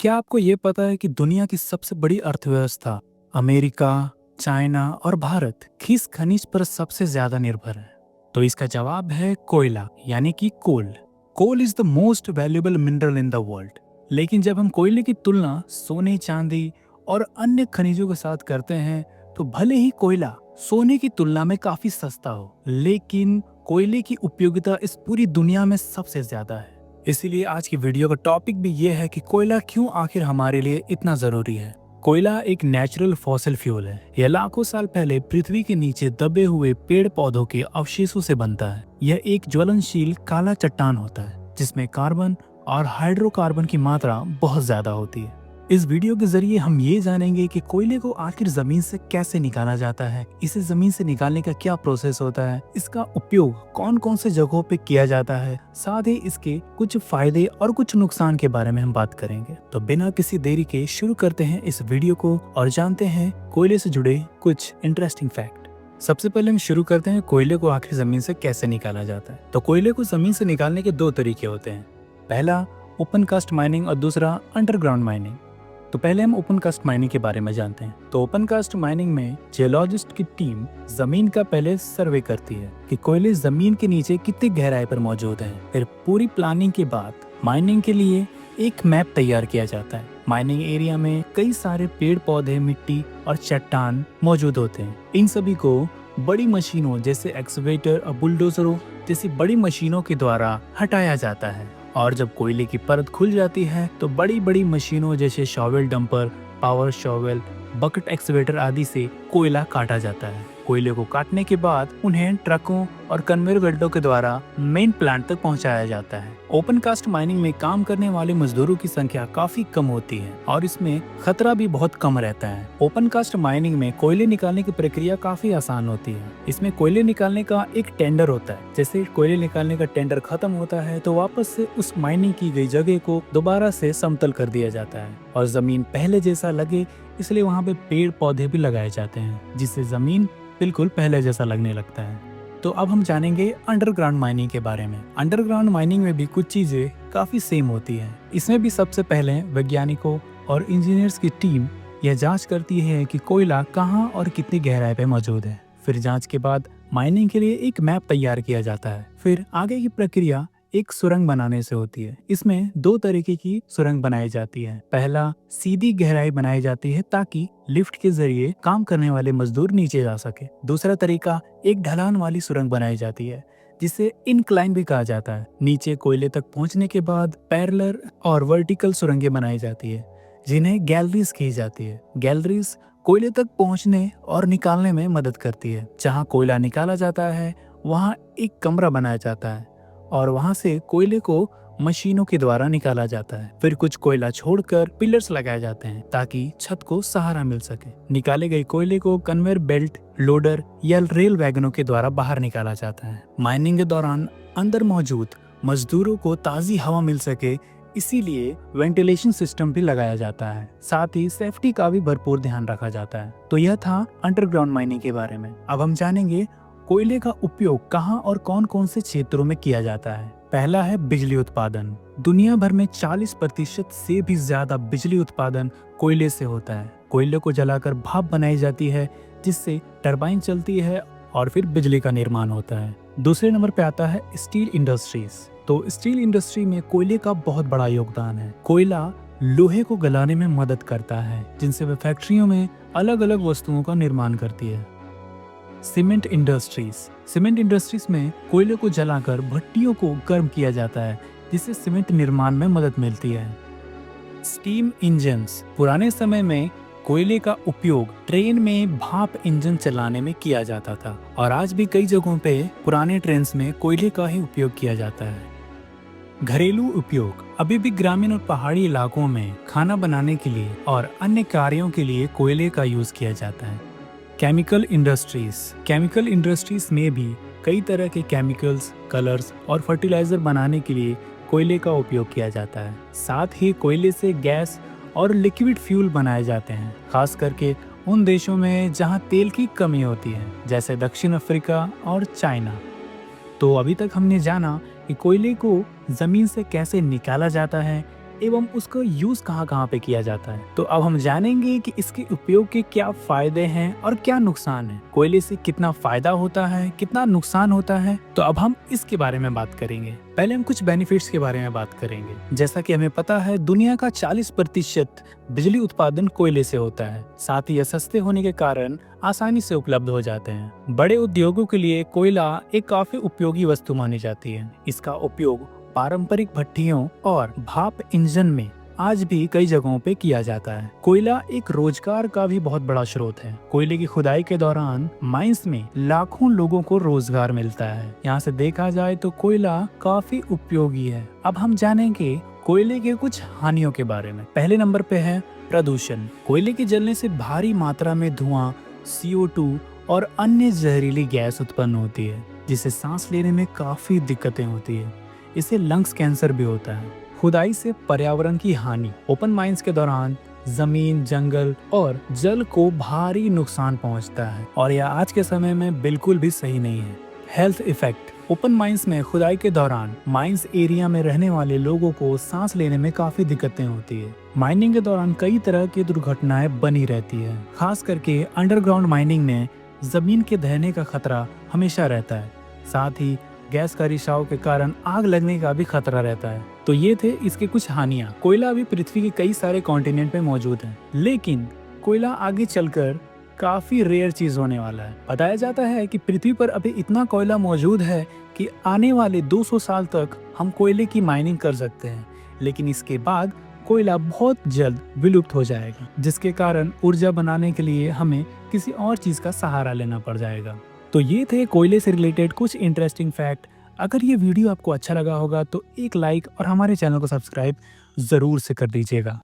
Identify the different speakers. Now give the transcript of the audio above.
Speaker 1: क्या आपको ये पता है कि दुनिया की सबसे बड़ी अर्थव्यवस्था अमेरिका, चाइना और भारत किस खनिज पर सबसे ज्यादा निर्भर है? तो इसका जवाब है कोयला यानी कि coal. Coal is the most valuable mineral in the world. लेकिन जब हम कोयले की तुलना सोने, चांदी और अन्य खनिजों के साथ करते हैं तो भले ही कोयला सोने की तुलना में काफी सस्ता हो, लेकिन कोयले की उपयोगिता इस पूरी दुनिया में सबसे ज्यादा है। इसीलिए आज की वीडियो का टॉपिक भी ये है कि कोयला क्यों आखिर हमारे लिए इतना जरूरी है। कोयला एक नेचुरल फॉसिल फ्यूल है। यह लाखों साल पहले पृथ्वी के नीचे दबे हुए पेड़ पौधों के अवशेषों से बनता है। यह एक ज्वलनशील काला चट्टान होता है जिसमें कार्बन और हाइड्रोकार्बन की मात्रा बहुत ज्यादा होती है। इस वीडियो के जरिए हम ये जानेंगे कि कोयले को आखिर जमीन से कैसे निकाला जाता है, इसे जमीन से निकालने का क्या प्रोसेस होता है, इसका उपयोग कौन कौन से जगहों पे किया जाता है, साथ ही इसके कुछ फायदे और कुछ नुकसान के बारे में हम बात करेंगे। तो बिना किसी देरी के शुरू करते हैं इस वीडियो को और जानते हैं कोयले से जुड़े कुछ इंटरेस्टिंग फैक्ट। सबसे पहले हम शुरू करते हैं कोयले को आखिर जमीन से कैसे निकाला जाता है। तो कोयले को जमीन से निकालने के दो तरीके होते हैं। पहला ओपन कास्ट माइनिंग और दूसरा अंडरग्राउंड माइनिंग। तो पहले हम ओपन कास्ट माइनिंग के बारे में जानते हैं। तो ओपन कास्ट माइनिंग में जियोलॉजिस्ट की टीम जमीन का पहले सर्वे करती है कि कोयले जमीन के नीचे कितनी गहराई पर मौजूद हैं। फिर पूरी प्लानिंग के बाद माइनिंग के लिए एक मैप तैयार किया जाता है। माइनिंग एरिया में कई सारे पेड़ पौधे, मिट्टी और चट्टान मौजूद होते हैं। इन सभी को बड़ी मशीनों जैसे एक्सकेवेटर और बुलडोजरों जैसी बड़ी मशीनों के द्वारा हटाया जाता है। और जब कोयले की परत खुल जाती है तो बड़ी बड़ी मशीनों जैसे shovel dumper, power shovel, bucket excavator आदि से कोयला काटा जाता है। कोयले को काटने के बाद उन्हें ट्रकों और कन्वेयर बेल्टों के द्वारा मेन प्लांट तक पहुंचाया जाता है। ओपन कास्ट माइनिंग में काम करने वाले मजदूरों की संख्या काफी कम होती है और इसमें खतरा भी बहुत कम रहता है। ओपन कास्ट माइनिंग में कोयले निकालने की प्रक्रिया काफी आसान होती है। इसमें कोयले निकालने का एक टेंडर होता है। जैसे कोयले निकालने का टेंडर खत्म होता है तो वापस से उस माइनिंग की गई जगह को दोबारा से समतल कर दिया जाता है और जमीन पहले जैसा लगे इसलिए वहाँ पे पेड़ पौधे भी लगाए जाते हैं, जिससे जमीन बिल्कुल पहले जैसा लगने लगता है। तो अब हम जानेंगे अंडरग्राउंड माइनिंग के बारे में। अंडरग्राउंड माइनिंग में भी कुछ चीजें काफी सेम होती हैं। इसमें भी सबसे पहले वैज्ञानिकों और इंजीनियर्स की टीम यह जांच करती है कि कोयला कहाँ और कितनी गहराई पे मौजूद है। फिर जांच के बाद माइनिंग के लिए एक मैप तैयार किया जाता है। फिर आगे की प्रक्रिया एक सुरंग बनाने से होती है। इसमें दो तरीके की सुरंग बनाई जाती है। पहला सीधी गहराई बनाई जाती है ताकि लिफ्ट के जरिए काम करने वाले मजदूर नीचे जा सके। दूसरा तरीका एक ढलान वाली सुरंग बनाई जाती है जिसे इनक्लाइन भी कहा जाता है। नीचे कोयले तक पहुंचने के बाद पैरेलल और वर्टिकल सुरंगें बनाई जाती है जिन्हें गैलरीज कही जाती है। गैलरीज कोयले तक पहुंचने और निकालने में मदद करती है। जहाँ कोयला निकाला जाता है वहाँ एक कमरा बनाया जाता है और वहां से कोयले को मशीनों के द्वारा निकाला जाता है। फिर कुछ कोयला छोड़कर पिलर्स लगाए जाते हैं ताकि छत को सहारा मिल सके। निकाले गए कोयले को कन्वेयर बेल्ट, लोडर या रेल वैगनों के द्वारा बाहर निकाला जाता है। माइनिंग के दौरान अंदर मौजूद मजदूरों को ताजी हवा मिल सके, इसीलिए वेंटिलेशन सिस्टम भी लगाया जाता है। साथ ही सेफ्टी का भी भरपूर ध्यान रखा जाता है। तो यह था अंडरग्राउंड माइनिंग के बारे में। अब हम जानेंगे कोयले का उपयोग कहाँ और कौन कौन से क्षेत्रों में किया जाता है। पहला है बिजली उत्पादन। दुनिया भर में 40% से भी ज्यादा बिजली उत्पादन कोयले से होता है। कोयले को जलाकर भाप बनाई जाती है जिससे टरबाइन चलती है और फिर बिजली का निर्माण होता है। दूसरे नंबर पे आता है स्टील इंडस्ट्रीज। तो स्टील इंडस्ट्री में कोयले का बहुत बड़ा योगदान है। कोयला लोहे को गलाने में मदद करता है जिनसे वह फैक्ट्रियों में अलग अलग वस्तुओं का निर्माण करती है। Cement industries. सीमेंट इंडस्ट्रीज में कोयले को जलाकर भट्टियों को गर्म किया जाता है जिससे सीमेंट निर्माण में मदद मिलती है। Steam engines. पुराने समय में कोयले का उपयोग ट्रेन में भाप इंजन चलाने में किया जाता था और आज भी कई जगहों पे पुराने ट्रेन में कोयले का ही उपयोग किया जाता है। घरेलू उपयोग। अभी भी ग्रामीण और पहाड़ी इलाकों में खाना बनाने के लिए और अन्य कार्यों के लिए कोयले का यूज किया जाता है। Chemical industries. केमिकल इंडस्ट्रीज में भी कई तरह के केमिकल्स, कलर्स और फर्टिलाइजर बनाने के लिए कोयले का उपयोग किया जाता है। साथ ही कोयले से गैस और लिक्विड फ्यूल बनाए जाते हैं, खास करके उन देशों में जहां तेल की कमी होती है जैसे दक्षिण अफ्रीका और चाइना। तो अभी तक हमने जाना कि कोयले को जमीन से कैसे निकाला जाता है, एवं उसका यूज कहाँ कहाँ पे किया जाता है। तो अब हम जानेंगे कि इसके उपयोग के क्या फायदे हैं और क्या नुकसान है। कोयले से कितना फायदा होता है, कितना नुकसान होता है, तो अब हम इसके बारे में बात करेंगे। पहले हम कुछ बेनिफिट्स के बारे में बात करेंगे। जैसा कि हमें पता है, दुनिया का 40% बिजली उत्पादन कोयले से होता है। साथ ही यह सस्ते होने के कारण आसानी से उपलब्ध हो जाते हैं। बड़े उद्योगों के लिए कोयला एक काफी उपयोगी वस्तु मानी जाती है। इसका उपयोग पारंपरिक भट्टियों और भाप इंजन में आज भी कई जगहों पे किया जाता है। कोयला एक रोजगार का भी बहुत बड़ा स्रोत है। कोयले की खुदाई के दौरान माइंस में लाखों लोगों को रोजगार मिलता है। यहाँ से देखा जाए तो कोयला काफी उपयोगी है। अब हम जानेंगे कोयले के कुछ हानियों के बारे में। पहले नंबर पे है प्रदूषण। कोयले के जलने से भारी मात्रा में धुआं, CO2 और अन्य जहरीली गैस उत्पन्न होती है, जिससे सांस लेने में काफी दिक्कतें होती है। इससे लंग्स कैंसर भी होता है। खुदाई से पर्यावरण की हानि। ओपन माइंस के दौरान जमीन, जंगल और जल को भारी नुकसान पहुंचता है और यह आज के समय में बिल्कुल भी सही नहीं है। Health effect. ओपन माइंस में खुदाई के दौरान माइंस एरिया में रहने वाले लोगों को सांस लेने में काफी दिक्कतें होती है। माइनिंग के दौरान कई तरह की दुर्घटनाएं बनी रहती है। खास करके अंडरग्राउंड माइनिंग में जमीन के दहने का खतरा हमेशा रहता है। साथ ही गैस का रिसाव के कारण आग लगने का भी खतरा रहता है। तो ये थे इसके कुछ हानियां। कोयला अभी पृथ्वी के कई सारे कॉन्टिनेंट पे मौजूद है, लेकिन कोयला आगे चलकर काफी रेयर चीज होने वाला है। बताया जाता है कि पृथ्वी पर अभी इतना कोयला मौजूद है कि आने वाले 200 साल तक हम कोयले की माइनिंग कर सकते हैं, लेकिन इसके बाद कोयला बहुत जल्द विलुप्त हो जाएगा, जिसके कारण ऊर्जा बनाने के लिए हमें किसी और चीज का सहारा लेना पड़ जाएगा। तो ये थे कोयले से रिलेटेड कुछ इंटरेस्टिंग फैक्ट। अगर ये वीडियो आपको अच्छा लगा होगा तो एक लाइक और हमारे चैनल को सब्सक्राइब जरूर से कर दीजिएगा।